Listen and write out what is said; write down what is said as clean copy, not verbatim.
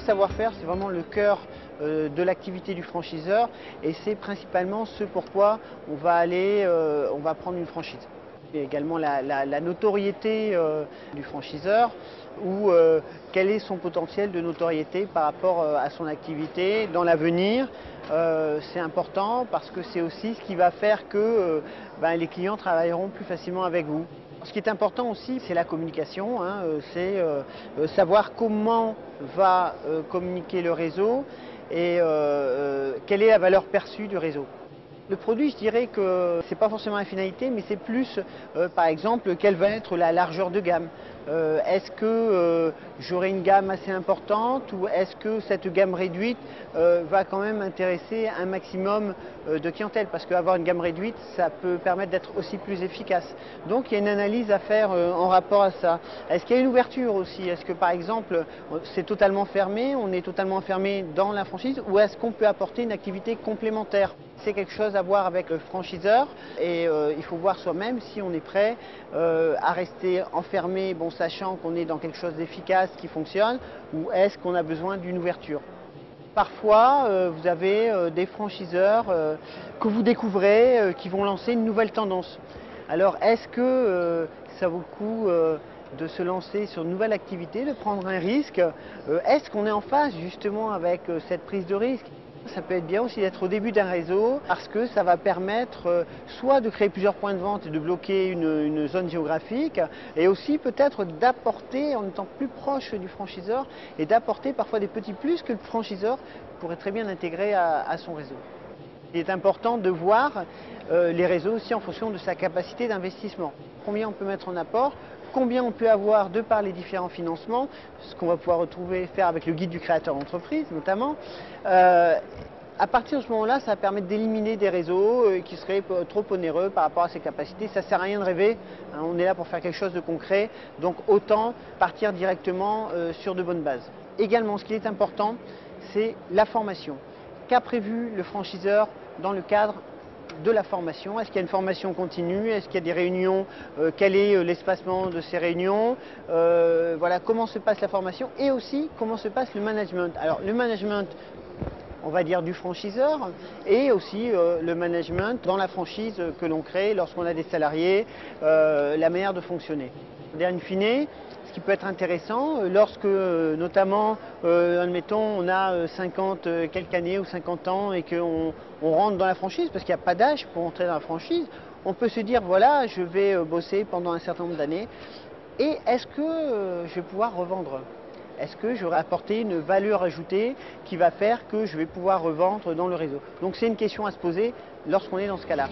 savoir-faire, c'est vraiment le cœur de l'activité du franchiseur et c'est principalement ce pourquoi on va prendre une franchise. Et également la notoriété du franchiseur ou quel est son potentiel de notoriété par rapport à son activité dans l'avenir. C'est important parce que c'est aussi ce qui va faire que les clients travailleront plus facilement avec vous. Ce qui est important aussi, c'est la communication, c'est savoir comment va communiquer le réseau et quelle est la valeur perçue du réseau. Le produit, je dirais que ce n'est pas forcément la finalité, mais c'est plus, par exemple, quelle va être la largeur de gamme. Est-ce que j'aurai une gamme assez importante ou est-ce que cette gamme réduite va quand même intéresser un maximum de clientèle? Parce qu'avoir une gamme réduite, ça peut permettre d'être aussi plus efficace. Donc il y a une analyse à faire en rapport à ça. Est-ce qu'il y a une ouverture aussi? Est-ce que par exemple, c'est totalement fermé, on est totalement fermé dans la franchise ou est-ce qu'on peut apporter une activité complémentaire? C'est quelque chose à voir avec le franchiseur et il faut voir soi-même si on est prêt à rester enfermé, bon, sachant qu'on est dans quelque chose d'efficace qui fonctionne, ou est-ce qu'on a besoin d'une ouverture. Parfois, vous avez des franchiseurs que vous découvrez qui vont lancer une nouvelle tendance. Alors, est-ce que ça vaut le coup de se lancer sur une nouvelle activité, de prendre un risque? Est-ce qu'on est en phase justement avec cette prise de risque? Ça peut être bien aussi d'être au début d'un réseau parce que ça va permettre soit de créer plusieurs points de vente et de bloquer une zone géographique et aussi peut-être d'apporter, en étant plus proche du franchiseur et d'apporter parfois des petits plus que le franchiseur pourrait très bien intégrer à son réseau. Il est important de voir les réseaux aussi en fonction de sa capacité d'investissement. Combien on peut mettre en apport, combien on peut avoir de par les différents financements, ce qu'on va pouvoir faire avec le guide du créateur d'entreprise notamment. À partir de ce moment-là, ça va permettre d'éliminer des réseaux qui seraient trop onéreux par rapport à ses capacités. Ça ne sert à rien de rêver, hein, on est là pour faire quelque chose de concret, donc autant partir directement sur de bonnes bases. Également, ce qui est important, c'est la formation. Qu'a prévu le franchiseur dans le cadre de la formation? Est-ce qu'il y a une formation continue? Est-ce qu'il y a des réunions? Quel est l'espacement de ces réunions? Voilà, comment se passe la formation et aussi comment se passe le management. Alors le management, on va dire du franchiseur et aussi le management dans la franchise que l'on crée lorsqu'on a des salariés, la manière de fonctionner. In fine, ce qui peut être intéressant, lorsque notamment, admettons, on a 50 quelques années ou 50 ans et qu'on rentre dans la franchise, parce qu'il n'y a pas d'âge pour entrer dans la franchise, on peut se dire, voilà, je vais bosser pendant un certain nombre d'années, et est-ce que je vais pouvoir revendre? Est-ce que j'aurai apporté une valeur ajoutée qui va faire que je vais pouvoir revendre dans le réseau? Donc c'est une question à se poser lorsqu'on est dans ce cas-là.